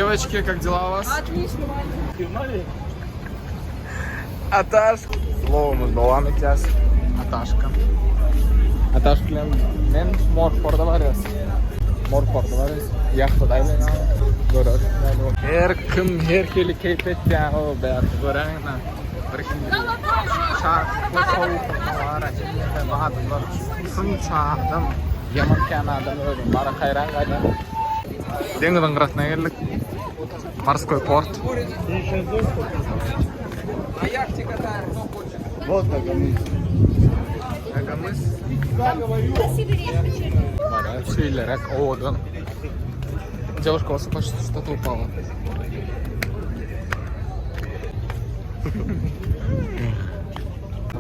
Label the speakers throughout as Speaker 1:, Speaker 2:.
Speaker 1: Девочки, как дела у вас?
Speaker 2: Отлично.
Speaker 1: Аташка. Словомuz devam edeceğiz. Аташка. Аташка bilen men Morfor'da varız. Morfor'da varız. Yaxşı daylan. Görür. Her kim her keli keyif etdi o beyaz gören. Bir kim. Şart bu soğuk var açıkçası adamlar. Şunçadım. Yaman Kanada'dan öldüm. Bana hayran kaldım. Dengizden kırasına geldik. Морской порт.
Speaker 3: Вот Агамыс.
Speaker 1: Агамыс. Şeylerek oğudun. Девушка, у вас что-то упало.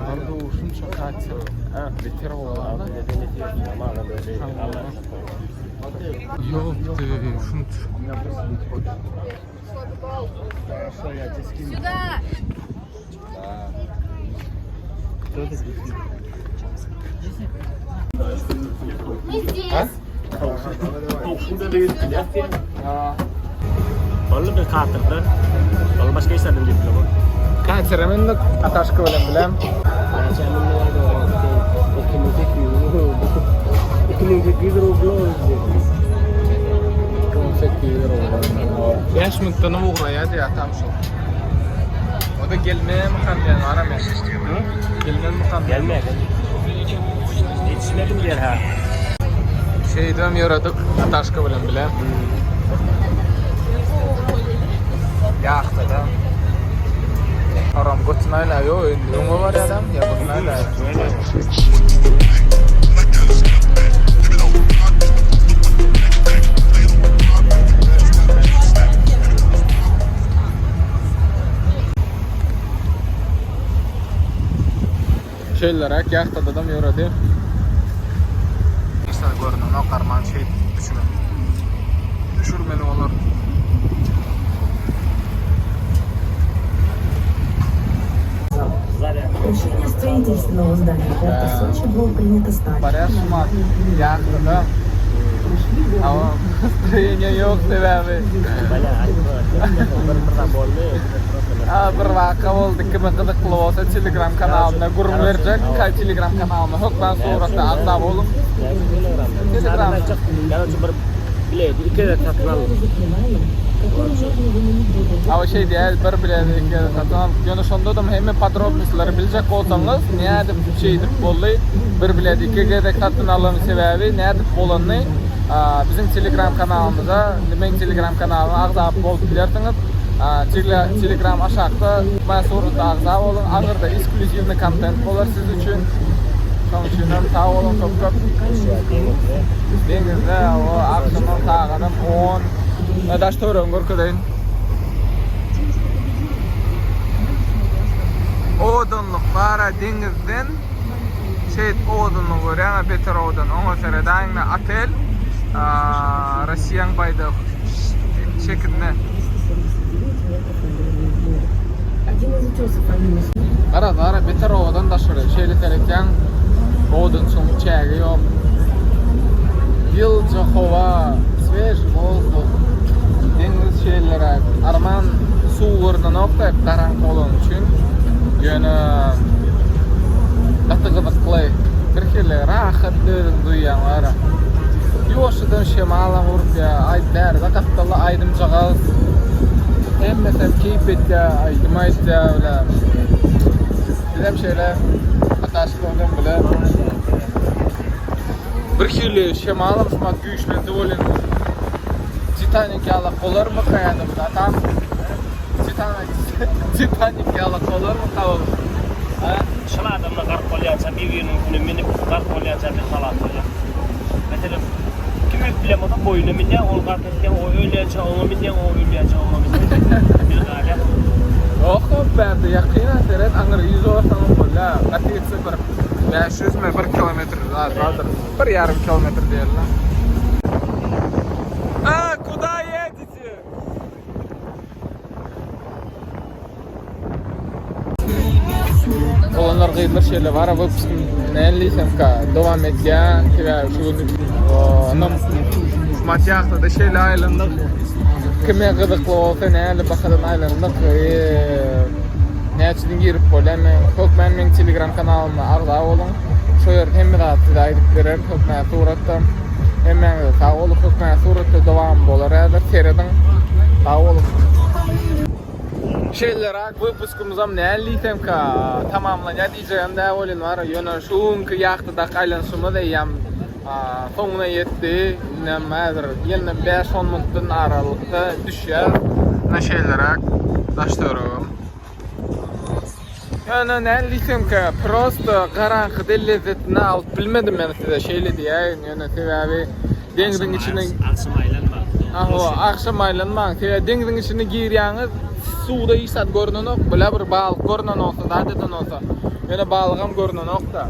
Speaker 1: Arada uşun şakatı. Bitir oğlanı. Yok de uşun.
Speaker 2: Сюда. Мы здесь.
Speaker 4: Oğlum bir katırdı. Oğlum başka işlerden getiriyor bu.
Speaker 1: Kaçırımın da Ataşka bilem. Beş minuttan uğraya diye tam şu. O da gelmeye mi kalmayan aramaya? Gelmeye mi kalmayan?
Speaker 4: Gelmeye gel. Yetişmedim diğer ha.
Speaker 1: Şeyden yaradık Ataşka bilem. Yaxşı da. Aram götünayla yo, önü var adam ya götünayla. Şeylerak yaxşı adam yaradı. İşte görünüm o karman şey düşürüm. Düşürmeli olur.
Speaker 5: Решение строительственного здания порта Сочи было принято стать.
Speaker 1: Паряшма, yaxşı da. Ama stроение yok sebebi. Bir vaka oldu ki ben kızıklı olsa Telegram kanalına gurum verecek. Telegram kanalına hoktan sonrası azab olun. Telegram.
Speaker 4: İki de satın alın.
Speaker 1: Ama şey değil, bir biledi iki de satın alın. Yani sonunda da hem podrobnosları bilecek olsanız ne edip şey edip bolay bir biledi iki de satın alın sebebi ne edip bolanı bizim Telegram kanalımıza, benim Telegram kanalına azab bolup bilirsiniz. Telegram aşağıda ben sonunda azab olun. Ağırda ekskluzivli content olur siz için. Konuşuyorum, sağ olun çok. Denizde o akşamın sağladım 10. Daş tören görküdeyin. Odunluk bara denizden şey odunluk gören beter odun. Ona göre daima otel Rusiyan bayda şeklinde. Ara beter odun da şöyle şeyli tereken odun son çeği yok. Yılca hava, sveş воздух, deniz şeylere, arman suğurdan okta karanlık olan için yani atıgıdıklı bir kere rahat duyan var. Yoşudan şemala vurup ya aylar vakatla aydım çağal. Hem mesela keyif etti aydım aydı öyle. Bilem şeyler Ataşka'dan bile. Bir kere şemalım şuma güçlendi olan. Titanic yala kolar mı kayadım da tam Titanic yala kolar mı kavalım?
Speaker 4: Şuna adamla kart kolyansa bir günün minip kart kolyansa bir salat olacak. Mesela kimi bilemedim boyunu minne ol kart etken o öyleyence onu minne o öyleyence onu minne. Bir galiba.
Speaker 1: Yok ben de yakinen seret angır 100 olsan kolla. Atıyetse bir 500 mi 1 kilometre vardır. 1,5 kilometre diyelim. Куда едете? Olanlar kıyılar şeyler var ama neyliysen ka devam edeceğim ki şu anım maçta da şeyle ayrıldık kime gıdıklı olsa näle bakadan aylandık. Näçeden girip bolamy. Hökmen men Telegram kanalyma arda bolun. Şo ýerde hemme zatda aýdyp berem. Hökmen suratda hemme sag bolup hökmen suratda dowam bolar ýa-da sereden sag bolup. Şeylerak выпускымызам nälitem ka tamamlanýar diýjegimde bolyn bar. Ýöne şuňky ýagtyda aýlanşymy da ýam soňuna ýetdi. Nämedir? Ýene 5-10 minutdan aralykda düşýär. Näme şeylerak daşlarym. Ýöne nälitem ka prosto garaňky lezzetini alyp bilmedim men size şeýle diýär. Ýöne sebäbi deňiziň içine
Speaker 4: akşam aylanma.
Speaker 1: Akşam aylanmaň. Deňiziň içine girýäňiz suda isat görnenok, bula bir balyk görnenok, dadydan olsa. Mene balygam görnenok da.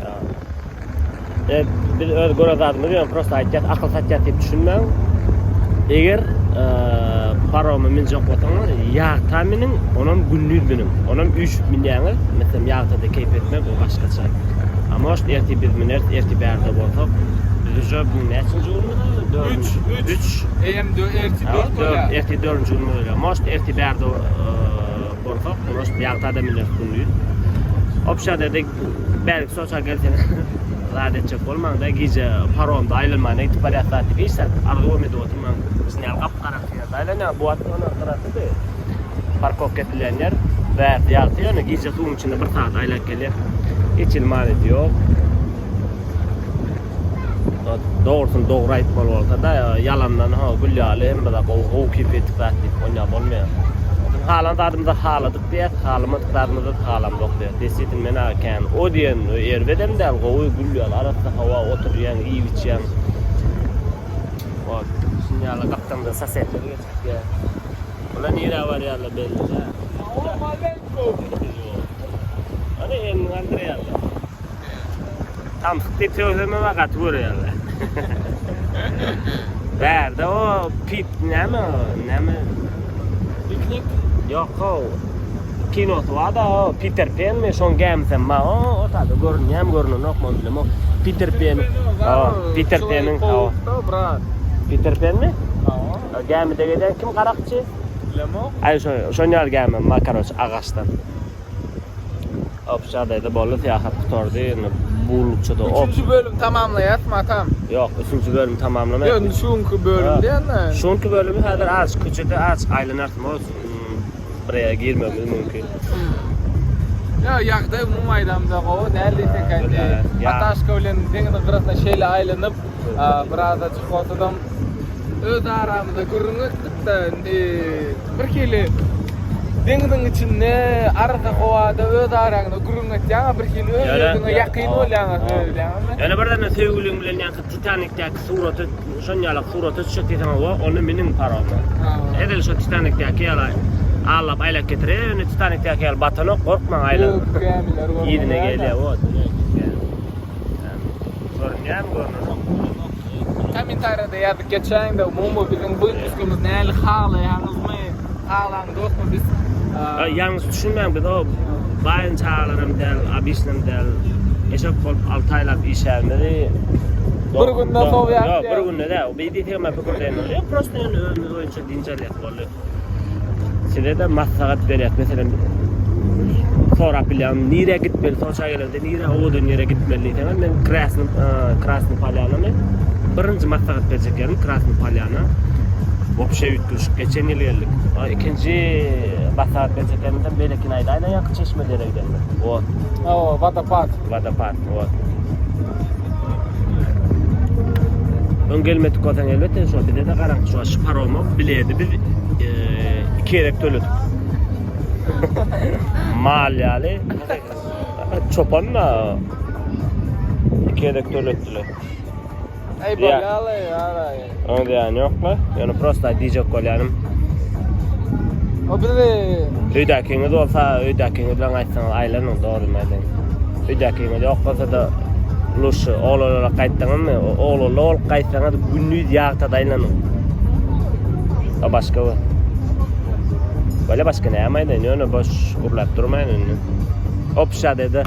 Speaker 4: Bir öz görezadymy diýen prosta aýtjak, akıl satjak diýip düşünmäň. Eger paromy min jok bolsaňar, ýag taminin onam günlük binim. Onam 3 milýany, meselem ýagda da keyp etmek o başgaça. Ama oş erti bir minert, erti bärde bolsak, biz jo bu näçinji ýylmy? 3.
Speaker 1: Eýem erti 4 bolýar.
Speaker 4: Erti 4-nji ýylmy bolýar. Moş erti bärde bolsak, oş ýagda da minert günlük. Opşada da belki soçal gelsen adetçe bolmaň da gije paromda aýlanmagyna gitip barýar diýip eýsän. Argy medy oturmaň. Sinyal gapgarak ýa-da aýlana bu atmana garaty. Parkovka edilenler ve ýagty ýöne gije suwun içinde bir saat aýlap gelýär. Hiç ilmany ýok. Doğrusun doğru aýtmaly bolsa da yalandan gülýäli hem de gow kip etip diýip oňa bolmaýar. Halan dadymda haladyk diýip, halamadyk dadymda halamdyk diýip. Desetin men akan o diýen erbedem däl gowy gülýär, arasda hawa oturýan, iýip içýän. Bak, sinyala gaptamda sasetler geçip. Ola nira var ýaly belli. Ana en Andreýa. Tam sıkıntı söyleme vakat görüyorlar. Berde o pit neme?
Speaker 1: Piknik?
Speaker 4: Yok o. Kinot var da o Peter Pan mi şon gemsen ma o tadı görünüyor mu bilmem o Peter Pan. Peter Pan'ın o. Peter Pan mi? Gemide giden kim karakçı?
Speaker 1: Bilmem.
Speaker 4: Ay şon yer gemi makaroç ağaçtan. Opşadaydı bolu tiyahat tutardı. Bulukçada o.
Speaker 1: 3. bölüm tamamlayat mı tam?
Speaker 4: Yok, 3. bölüm tamamlamak.
Speaker 1: Yok, şunki bölüm diýen.
Speaker 4: Şunki bölümü häzir az, küçükde az aýlanartym o. Buraya girmemiz mümkin.
Speaker 1: Ya ýagdaý umum aýdamda gowy näliýse kende. Ataşka bilen deňiň gyrasynda şeýle aýlanyp, biraz da çykotdum. Öz aramyzda gürrüňekde bir kili deňiň içinde arka howada öz araňda gürrüňekde bir kili özüňe ýakyn bolýan.
Speaker 4: Ýöne birden sevgilim bilen ýa-da Titanic'däki suraty, şonýalyk suraty çekýän o, onu meniň param. Edil şu Titanic'däki ýaly alıp aýlap getirýär, ýöne Titanic'däki ýaly batany gorkmaň aýlan. Ýerine gelýär o. Görünýär
Speaker 1: Komentarda ýazyp geçäň de umumy bizim bu üskümüz näli halaýanyzmy, halan dostmy biz
Speaker 4: ýalňyz düşünmäň biz o baýyn çağlarym del, abislim del, eşek bolup 6 aýlap işärmeli.
Speaker 1: Bir günde soňra
Speaker 4: ýok, bir günde de. O beýdi tema pikirden. Ýok, prosta ýöne ömür boýunça dinçelik bolýar. Side de maslahat berýär. Meselem sorap bilýän, nire gitmeli, soňça gelende nire owdan nire gitmeli diýen. Men Krasny Polyanyny birinji maslahat berjeklerim Krasny Polyana. Вообще ütgüş geçen ýyl geldik. Ikinji maslahat berjeklerimden berekin aýda aýna ýaky çeşmelere gidenler.
Speaker 1: O vodopad.
Speaker 4: O. Öngelmedik otan elbette şu bir de qaranq şu paromu biledi biz 2 erek töledik. Mal ýaly çopanna 2 erek töletdiler.
Speaker 1: Ey bolýaly ýa-da.
Speaker 4: Onda ýani ýokla. Ýöne prosta diýjek bolýanym.
Speaker 1: O bir
Speaker 4: öýdäkiňiz bolsa, öýdäkiňiz bilen aýtsaň aýlanyň dogry melen. Öýdäkiňiz ýok bolsa da Luşu, oğlana qaytdыңmy? Oğlana ol qaytsaňa günlük ýagta daýlanyň. O başga bu. Böyle başka ne yamaydı? Ýöne boş gurlap durmaýyn. Opşada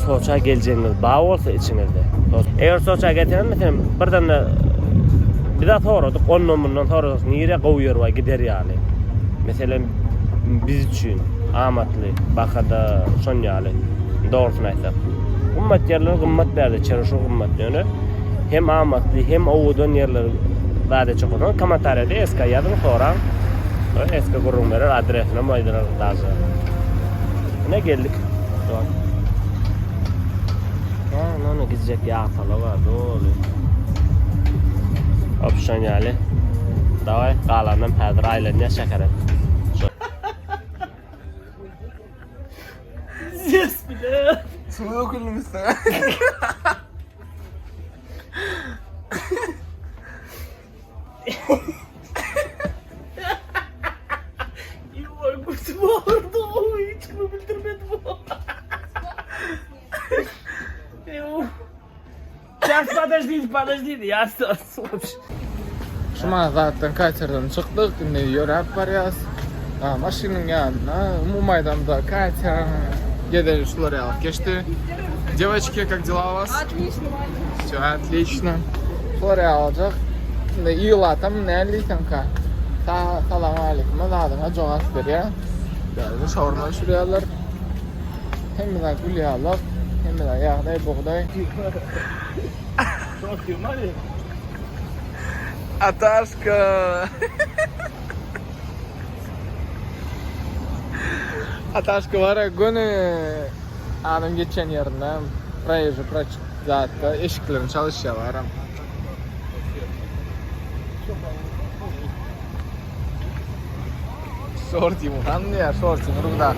Speaker 4: soça geljeňiz, baý bolsa içiňizde. Eger soça getiren, meselem birden Bir de soradık, 10 numaradan soradık, nire qoyuyor va gider yani. Mesela biz için amatlı, bakada son yani, doğrusunu aytsak. Qımmat yerler qımmat berdi, çarşı qımmat yönü. Hem amatlı, hem ovudan yerler daha çok. Komentariyada eski yazın soran. Eski kurum verir, adresine maydırar lazım. Ne geldik? Ne gidecek ya falan var, doğru. Opsiyon yani. Davay, qalandan hazır aylaniya şekerim. Yes bile.
Speaker 1: Su döküldüm üstüne.
Speaker 4: Yuvar kurtum ağırdı, onu hiç mi bildirmedi bu? Сейчас подождите, я слушаю.
Speaker 1: Şuna zaten kaçırdan çıktık, şimdi yürüyüp varıyız. Maşının yanına, Mumaydam'da Катя, Gede şuları alıp geçti. Девочки, как дела у вас?
Speaker 2: Отлично,
Speaker 1: Все, отлично. Şuları alacak. Şimdi iyila tam ne kanka? Salam aleyküm, adına cevap veriyor. Yani şaurma şuraya hem de gülüyorlar, hem de yağday, buğday.
Speaker 4: Çok iyi, hadi.
Speaker 1: Аташка! Аташка var ya, günü adam geçen yerinden proje zaten eşiklerin çalışıyorlar. Şort yumuran ya, şort yumurda.